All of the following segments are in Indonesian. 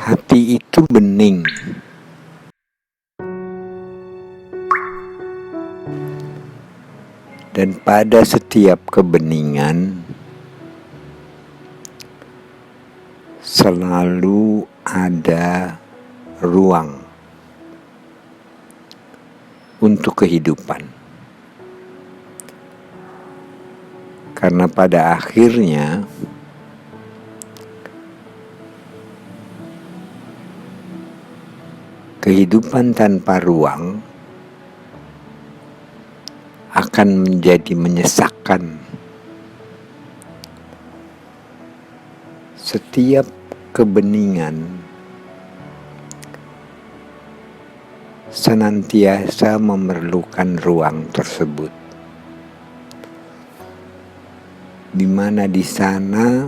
Hati itu bening, dan pada setiap kebeningan selalu ada ruang untuk kehidupan. Karena pada akhirnya kehidupan tanpa ruang akan menjadi menyesakkan. Setiap kebeningan senantiasa memerlukan ruang tersebut, di mana di sana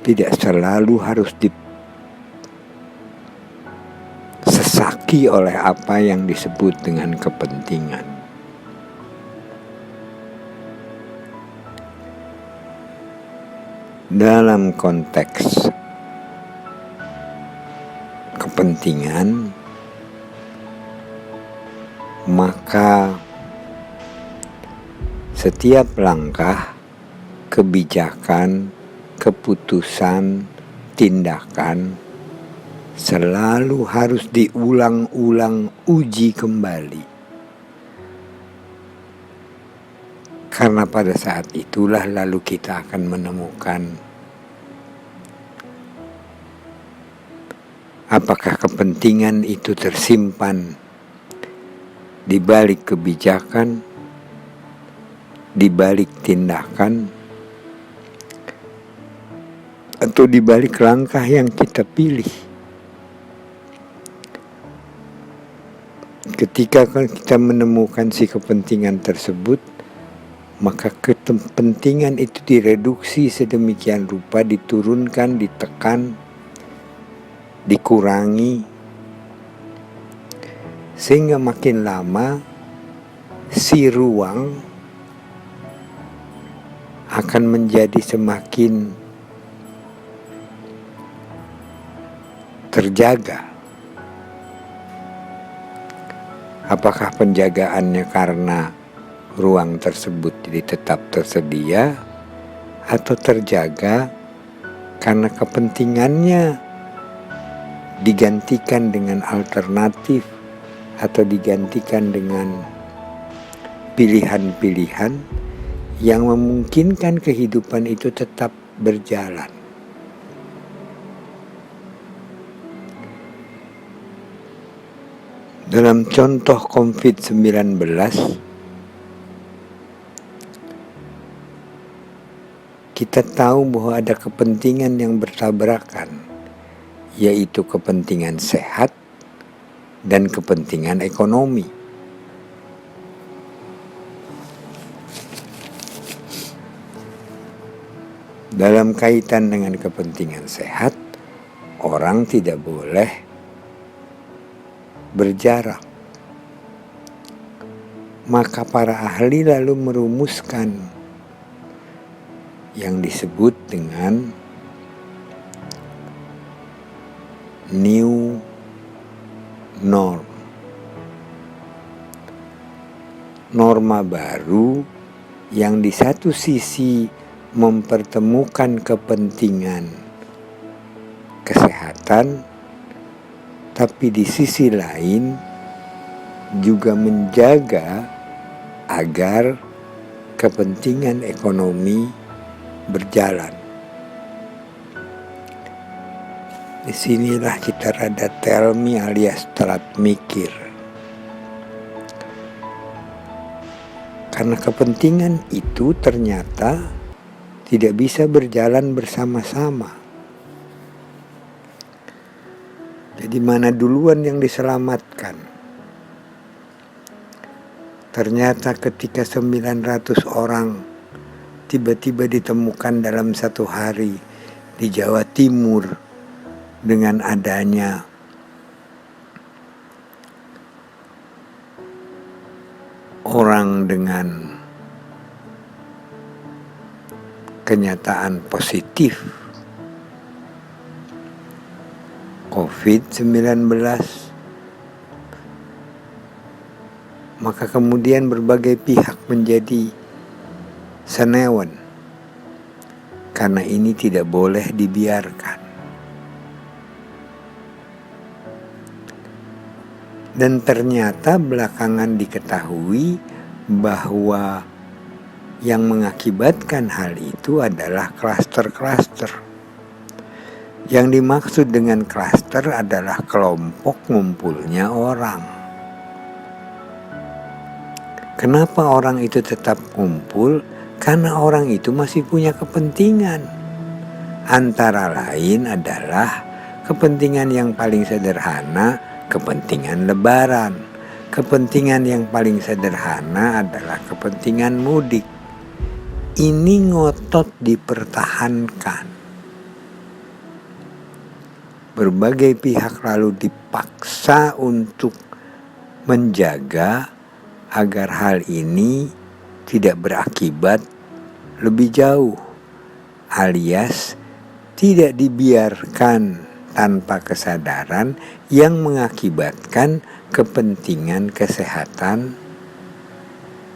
tidak selalu harus disesaki oleh apa yang disebut dengan kepentingan. Dalam konteks kepentingan, maka setiap langkah, kebijakan, keputusan, tindakan selalu harus diulang-ulang uji kembali. Karena pada saat itulah lalu kita akan menemukan apakah kepentingan itu tersimpan di balik kebijakan, di balik tindakan, atau di balik langkah yang kita pilih. Ketika kita menemukan si kepentingan tersebut, maka kepentingan itu direduksi sedemikian rupa, diturunkan, ditekan, dikurangi, sehingga makin lama si ruang akan menjadi semakin terjaga. Apakah penjagaannya karena ruang tersebut jadi tetap tersedia, atau terjaga karena kepentingannya digantikan dengan alternatif atau digantikan dengan pilihan-pilihan yang memungkinkan kehidupan itu tetap berjalan. Dalam contoh COVID-19, kita tahu bahwa ada kepentingan yang bertabrakan, yaitu kepentingan sehat dan kepentingan ekonomi. Dalam kaitan dengan kepentingan sehat, orang tidak boleh berjarak. Maka para ahli lalu merumuskan yang disebut dengan new norm. Norma baru yang di satu sisi mempertemukan kepentingan kesehatan, tapi di sisi lain juga menjaga agar kepentingan ekonomi berjalan. Disinilah kita rada tell me alias telat mikir. Karena kepentingan itu ternyata tidak bisa berjalan bersama-sama. Jadi mana duluan yang diselamatkan? Ternyata ketika 900 orang tiba-tiba ditemukan dalam satu hari di Jawa Timur dengan adanya orang dengan kenyataan positif COVID-19, maka kemudian berbagai pihak menjadi senewan, karena ini tidak boleh dibiarkan. Dan ternyata belakangan diketahui bahwa yang mengakibatkan hal itu adalah klaster-klaster. Yang dimaksud dengan klaster adalah kelompok ngumpulnya orang. Kenapa orang itu tetap kumpul? Karena orang itu masih punya kepentingan. Antara lain adalah kepentingan yang paling sederhana, kepentingan lebaran. Kepentingan yang paling sederhana adalah kepentingan mudik. Ini ngotot dipertahankan. Berbagai pihak lalu dipaksa untuk menjaga agar hal ini tidak berakibat lebih jauh, alias tidak dibiarkan tanpa kesadaran yang mengakibatkan kepentingan kesehatan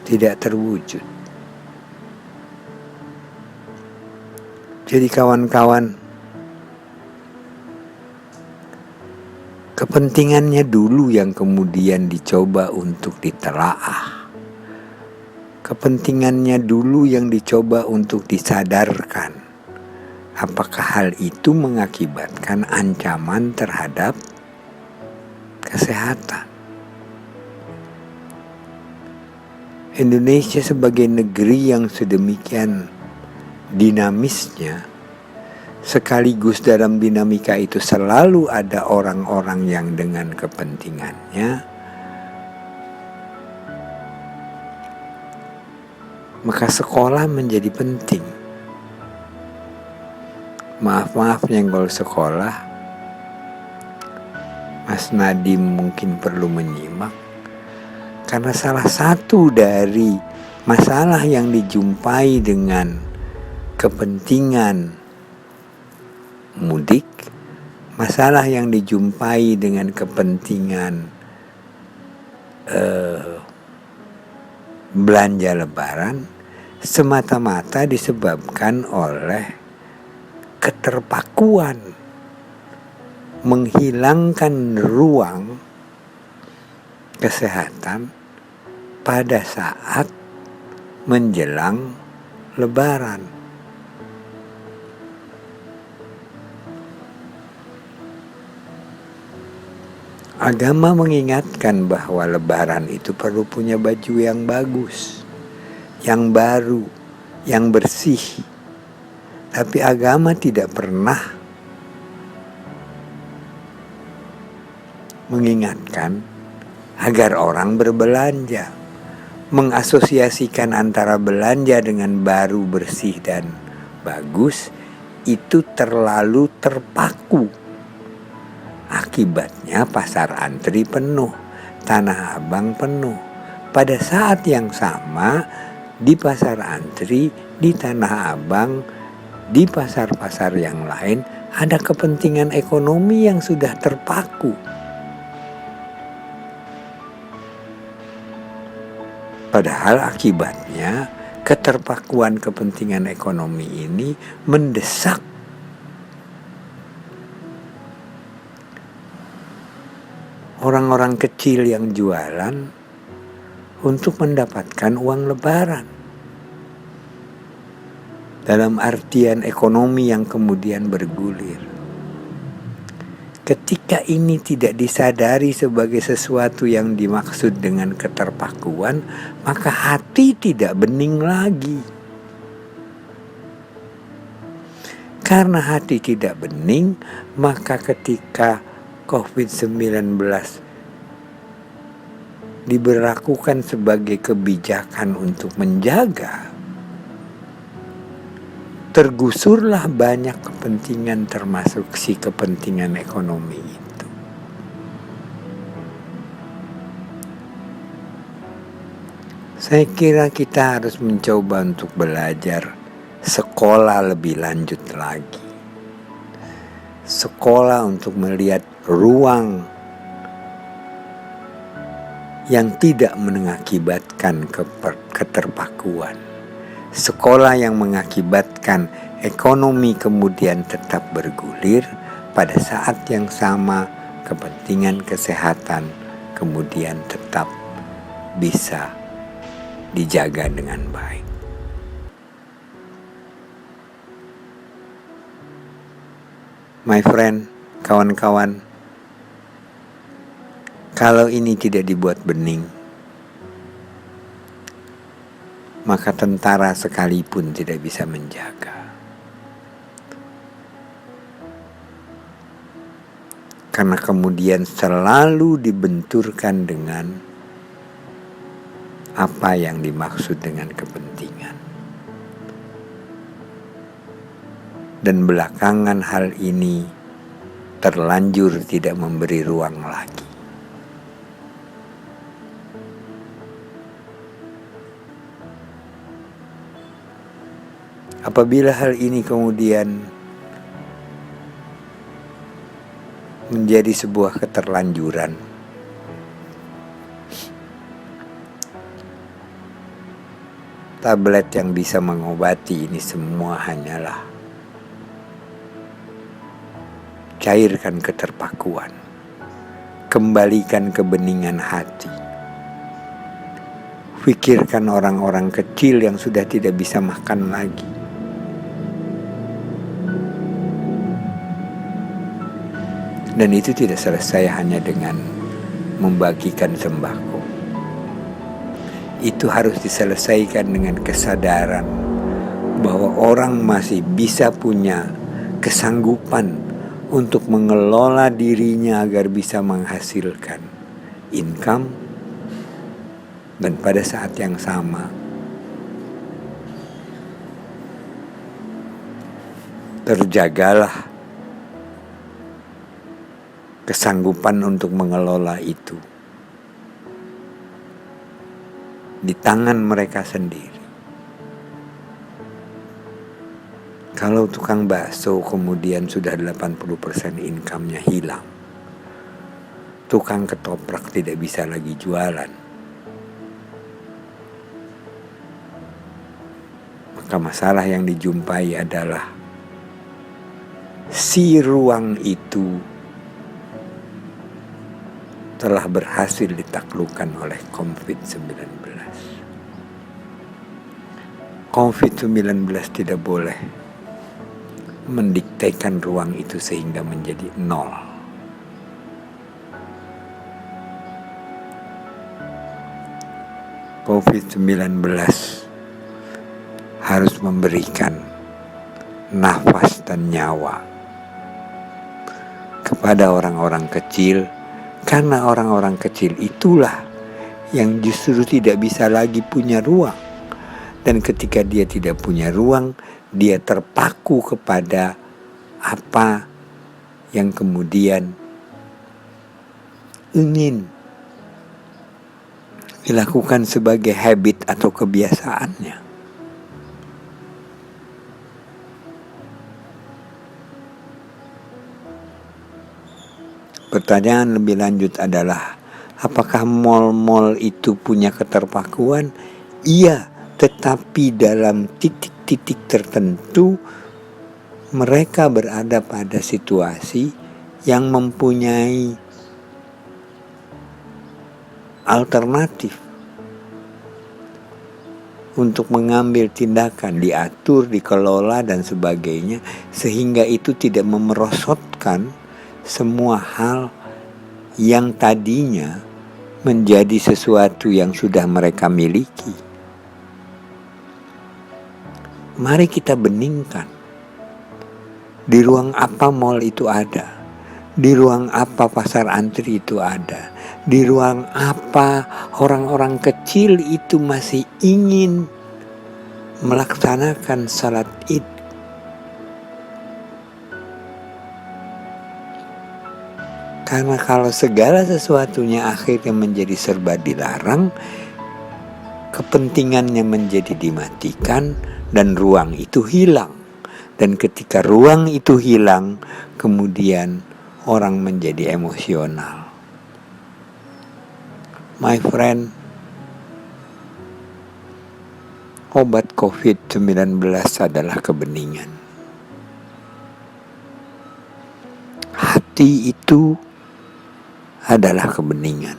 tidak terwujud. Jadi kawan-kawan, kepentingannya dulu yang kemudian dicoba untuk ditelaah. Kepentingannya dulu yang dicoba untuk disadarkan. Apakah hal itu mengakibatkan ancaman terhadap kesehatan? Indonesia sebagai negeri yang sedemikian dinamisnya, sekaligus dalam dinamika itu selalu ada orang-orang yang dengan kepentingannya, maka sekolah menjadi penting. Maaf nyenggol sekolah, Mas Nadim mungkin perlu menyimak, karena salah satu dari masalah yang dijumpai dengan kepentingan mudik, masalah yang dijumpai dengan kepentingan belanja lebaran semata-mata disebabkan oleh keterpakuan, menghilangkan ruang kesehatan pada saat menjelang lebaran. Agama mengingatkan bahwa lebaran itu perlu punya baju yang bagus, yang baru, yang bersih. Tapi agama tidak pernah mengingatkan agar orang berbelanja, mengasosiasikan antara belanja dengan baru, bersih, dan bagus itu terlalu terpaku. Akibatnya pasar antri penuh, Tanah Abang penuh. Pada saat yang sama di pasar antri, di Tanah Abang, di pasar-pasar yang lain ada kepentingan ekonomi yang sudah terpaku. Padahal akibatnya keterpakuan kepentingan ekonomi ini mendesak orang-orang kecil yang jualan untuk mendapatkan uang lebaran. Dalam artian ekonomi yang kemudian bergulir. Ketika ini tidak disadari sebagai sesuatu yang dimaksud dengan keterpakuan, maka hati tidak bening lagi. Karena hati tidak bening, maka ketika COVID-19 diberlakukan sebagai kebijakan untuk menjaga, tergusurlah banyak kepentingan termasuk si kepentingan ekonomi itu. Saya kira kita harus mencoba untuk belajar sekolah lebih lanjut lagi. Sekolah untuk melihat ruang yang tidak mengakibatkan keterpakuan. Sekolah yang mengakibatkan ekonomi kemudian tetap bergulir, pada saat yang sama kepentingan kesehatan kemudian tetap bisa dijaga dengan baik. My friend, kawan-kawan, kalau ini tidak dibuat bening, maka tentara sekalipun tidak bisa menjaga. Karena kemudian selalu dibenturkan dengan apa yang dimaksud dengan kepentingan. Dan belakangan hal ini terlanjur tidak memberi ruang lagi. Apabila hal ini kemudian menjadi sebuah keterlanjuran, tablet yang bisa mengobati ini semua hanyalah cairkan keterpakuan, kembalikan kebeningan hati, pikirkan orang-orang kecil yang sudah tidak bisa makan lagi. Dan itu tidak selesai hanya dengan membagikan sembako. Itu harus diselesaikan dengan kesadaran bahwa orang masih bisa punya kesanggupan untuk mengelola dirinya agar bisa menghasilkan income, dan pada saat yang sama terjagalah kesanggupan untuk mengelola itu di tangan mereka sendiri. Kalau tukang bakso kemudian sudah 80% income-nya hilang, tukang ketoprak tidak bisa lagi jualan, maka masalah yang dijumpai adalah si ruang itu telah berhasil ditaklukkan oleh COVID-19. COVID-19 tidak boleh mendiktekan ruang itu sehingga menjadi nol. COVID-19 harus memberikan nafas dan nyawa kepada orang-orang kecil, karena orang-orang kecil itulah yang justru tidak bisa lagi punya ruang. Dan ketika dia tidak punya ruang, dia terpaku kepada apa yang kemudian ingin dilakukan sebagai habit atau kebiasaannya. Pertanyaan lebih lanjut adalah, apakah mal-mal itu punya keterpakuan? Iya, tetapi dalam titik-titik tertentu mereka berada pada situasi yang mempunyai alternatif untuk mengambil tindakan, diatur, dikelola dan sebagainya, sehingga itu tidak memerosotkan semua hal yang tadinya menjadi sesuatu yang sudah mereka miliki. Mari kita beningkan, di ruang apa mal itu ada, di ruang apa pasar antri itu ada, di ruang apa orang-orang kecil itu masih ingin melaksanakan salat Id. Karena kalau segala sesuatunya akhirnya menjadi serba dilarang, kepentingannya menjadi dimatikan dan ruang itu hilang. Dan ketika ruang itu hilang, kemudian orang menjadi emosional. My friend, obat COVID-19 adalah kebeningan. Hati itu adalah kebeningan.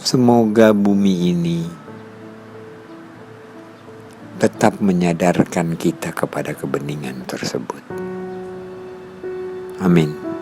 Semoga bumi ini tetap menyadarkan kita kepada kebeningan tersebut. Amin.